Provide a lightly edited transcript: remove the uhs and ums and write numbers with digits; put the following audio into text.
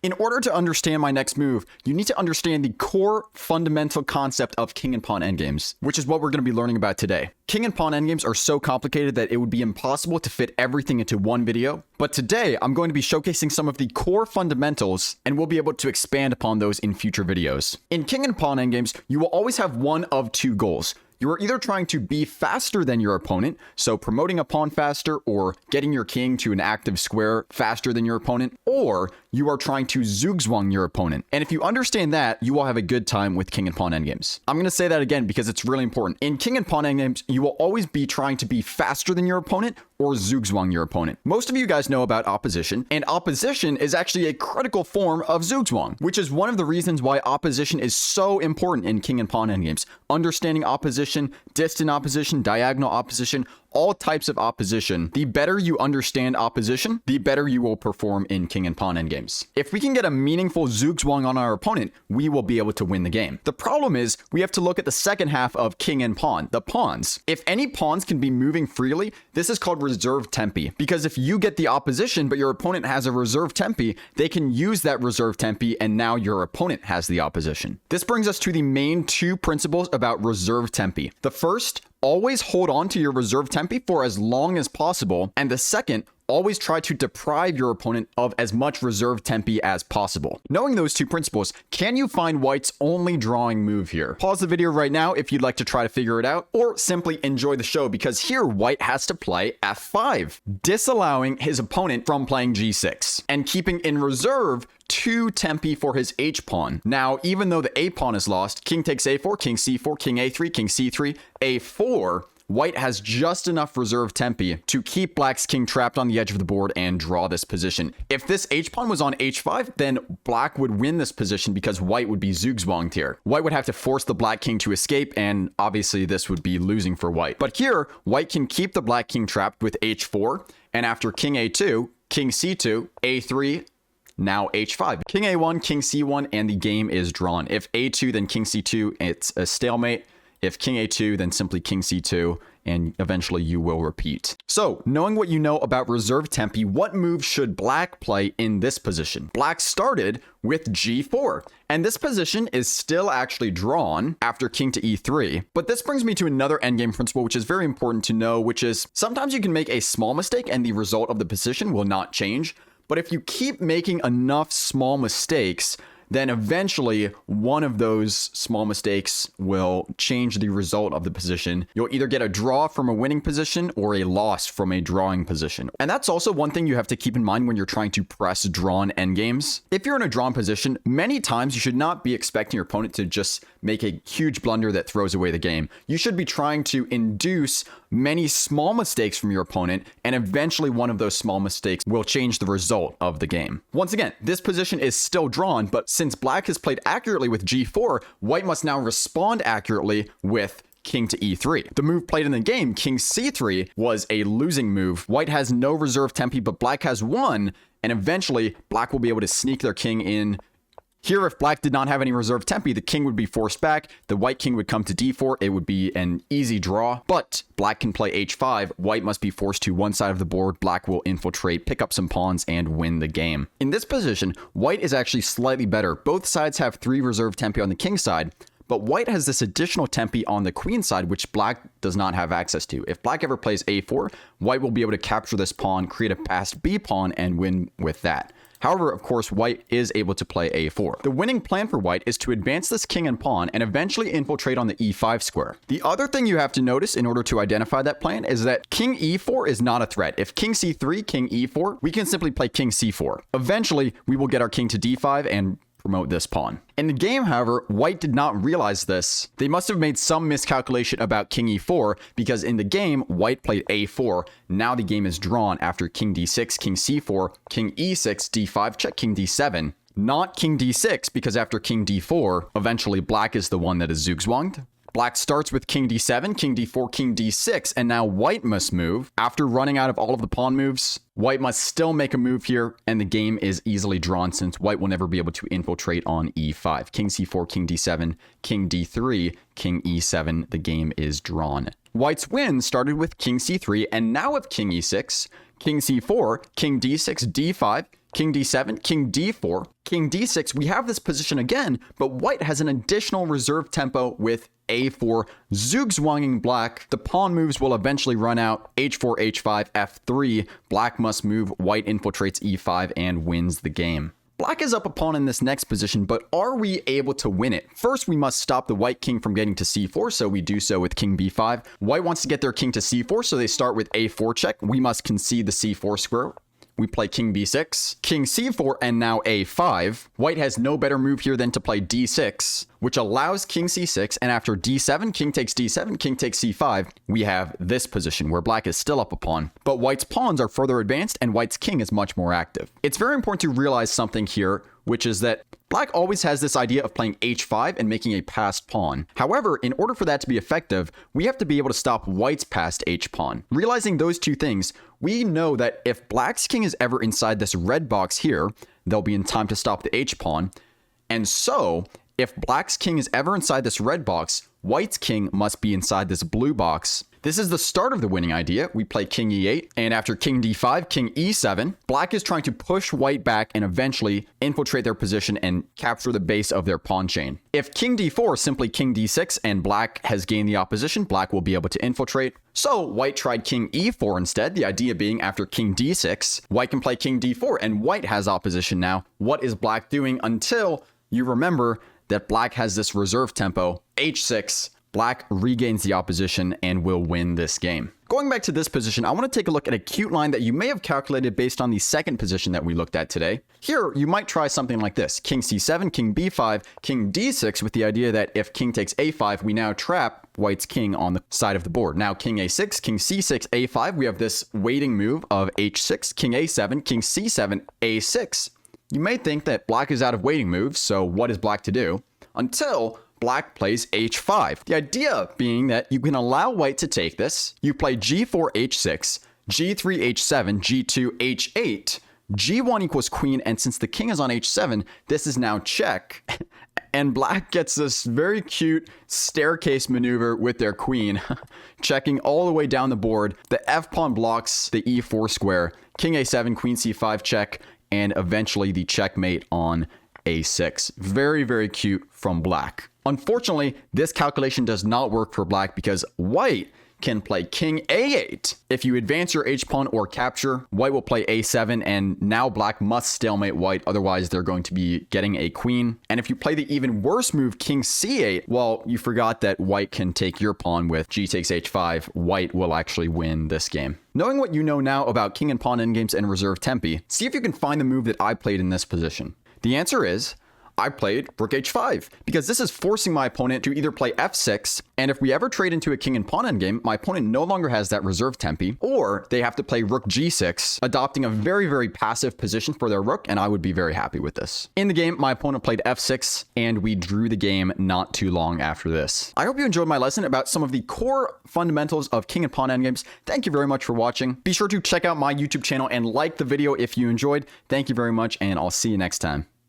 In order to understand my next move, you need to understand the core fundamental concept of king and pawn endgames, which is what we're going to be learning about today. King and pawn endgames are so complicated that it would be impossible to fit everything into one video, but today I'm going to be showcasing some of the core fundamentals, and we'll be able to expand upon those in future videos. In king and pawn endgames, you will always have one of two goals. You are either trying to be faster than your opponent, so promoting a pawn faster or getting your king to an active square faster than your opponent, or you are trying to zugzwang your opponent. And if you understand that, you will have a good time with king and pawn endgames. I'm going to say that again because it's really important. In king and pawn endgames, you will always be trying to be faster than your opponent or zugzwang your opponent. Most of you guys know about opposition, and opposition is actually a critical form of zugzwang, which is one of the reasons why opposition is so important in king and pawn endgames. Understanding opposition, distant opposition, diagonal opposition, all types of opposition. The better you understand opposition, the better you will perform in king and pawn endgames. If we can get a meaningful zugzwang on our opponent, we will be able to win the game. The problem is we have to look at the second half of king and pawn, the pawns. If any pawns can be moving freely, this is called reserve tempi, because if you get the opposition but your opponent has a reserve tempi, they can use that reserve tempi and now your opponent has the opposition. This brings us to the main two principles about reserve tempi. The first, always hold on to your reserve tempi for as long as possible. And the second, always try to deprive your opponent of as much reserve tempi as possible. Knowing those two principles, can you find white's only drawing move here? Pause the video right now if you'd like to try to figure it out, or simply enjoy the show because here white has to play f5, disallowing his opponent from playing g6 and keeping in reserve 2 tempi for his h-pawn. Now, even though the a-pawn is lost, king takes a4, king c4, king a3, king c3, a4, white has just enough reserve tempi to keep black's king trapped on the edge of the board and draw this position. If this h-pawn was on h5, then black would win this position because white would be zugzwanged here. White would have to force the black king to escape, and obviously this would be losing for white. But here, white can keep the black king trapped with h4, and after king a2, king c2, a3, now h5. King a1, king c1, and the game is drawn. If a2, then king c2, it's a stalemate. If king a2, then simply king c2, and eventually you will repeat. So, knowing what you know about reserve tempi, what move should black play in this position? Black started with g4, and this position is still actually drawn after king to e3. But this brings me to another endgame principle, which is very important to know, which is sometimes you can make a small mistake and the result of the position will not change. But if you keep making enough small mistakes, then eventually one of those small mistakes will change the result of the position. You'll either get a draw from a winning position or a loss from a drawing position. And that's also one thing you have to keep in mind when you're trying to press drawn endgames. If you're in a drawn position, many times you should not be expecting your opponent to just make a huge blunder that throws away the game. You should be trying to induce many small mistakes from your opponent, and eventually one of those small mistakes will change the result of the game. Once again, this position is still drawn, but since black has played accurately with g4, white must now respond accurately with king to e3. The move played in the game, king c3, was a losing move. White has no reserve tempi, but black has one, and eventually black will be able to sneak their king in. Here, if black did not have any reserve tempi, the king would be forced back, the white king would come to d4, it would be an easy draw, but black can play h5, white must be forced to one side of the board, black will infiltrate, pick up some pawns, and win the game. In this position, white is actually slightly better. Both sides have 3 reserve tempi on the king side, but white has this additional tempi on the queen side, which black does not have access to. If black ever plays a4, white will be able to capture this pawn, create a passed b pawn, and win with that. However, of course, white is able to play a4. The winning plan for white is to advance this king and pawn and eventually infiltrate on the e5 square. The other thing you have to notice in order to identify that plan is that king e4 is not a threat. If king c3, king e4, we can simply play king c4. Eventually, we will get our king to d5 and promote this pawn. In the game, however, white did not realize this. They must have made some miscalculation about king e4 because in the game, white played a4. Now the game is drawn after king d6, king c4, king e6, d5, check king d7. Not king d6 because after king d4, eventually black is the one that is zugzwanged. Black starts with king d7, king d4, king d6, and now white must move. After running out of all of the pawn moves, white must still make a move here, and the game is easily drawn since white will never be able to infiltrate on e5. King c4, king d7, king d3, king e7, the game is drawn. White's win started with king c3, and now with king e6, king c4, king d6, d5, king d7, king d4, king d6. We have this position again, but white has an additional reserve tempo with a4, zugzwanging black. The pawn moves will eventually run out. h4, h5, f3. Black must move. White infiltrates e5 and wins the game. Black is up a pawn in this next position, but are we able to win it? First, we must stop the white king from getting to c4, so we do so with king b5. White wants to get their king to c4, so they start with a4 check. We must concede the c4 square. We play king b6, king c4, and now a5. White has no better move here than to play d6, which allows king c6, and after d7, king takes d7, king takes c5, we have this position where black is still up a pawn. But white's pawns are further advanced, and white's king is much more active. It's very important to realize something here, which is that black always has this idea of playing h5 and making a passed pawn. However, in order for that to be effective, we have to be able to stop white's passed h-pawn. Realizing those two things, we know that if black's king is ever inside this red box here, they'll be in time to stop the h-pawn. And so, if black's king is ever inside this red box, white's king must be inside this blue box. This is the start of the winning idea. We play king e8, and after king d5, king e7, black is trying to push white back and eventually infiltrate their position and capture the base of their pawn chain. If king d4, simply king d6, and black has gained the opposition, black will be able to infiltrate. So white tried king e4 instead, the idea being after king d6, white can play king d4, and white has opposition now. What is black doing until you remember that black has this reserve tempo, h6, black regains the opposition and will win this game. Going back to this position, I want to take a look at a cute line that you may have calculated based on the second position that we looked at today. Here, you might try something like this. King c7, king b5, king d6, with the idea that if king takes a5, we now trap white's king on the side of the board. Now king a6, king c6, a5, we have this waiting move of h6, king a7, king c7, a6. You may think that black is out of waiting moves, so what is black to do? Until black plays h5. The idea being that you can allow white to take this. You play g4, h6, g3, h7, g2, h8, g1 equals queen, and since the king is on h7, this is now check. And black gets this very cute staircase maneuver with their queen, checking all the way down the board. The f-pawn blocks the e4 square, king a7, queen c5 check, and eventually the checkmate on a6. Very, very cute from black. Unfortunately, this calculation does not work for black because white can play king a8. If you advance your h-pawn or capture, white will play a7, and now black must stalemate white, otherwise they're going to be getting a queen. And if you play the even worse move, king c8, well, you forgot that white can take your pawn with g takes h5. White will actually win this game. Knowing what you know now about king and pawn endgames and reserve tempi, see if you can find the move that I played in this position. The answer is, I played rook h5 because this is forcing my opponent to either play f6, and if we ever trade into a king and pawn endgame, my opponent no longer has that reserve tempi, or they have to play rook g6, adopting a very, very passive position for their rook, and I would be very happy with this. In the game, my opponent played f6, and we drew the game not too long after this. I hope you enjoyed my lesson about some of the core fundamentals of king and pawn endgames. Thank you very much for watching. Be sure to check out my YouTube channel and like the video if you enjoyed. Thank you very much, and I'll see you next time.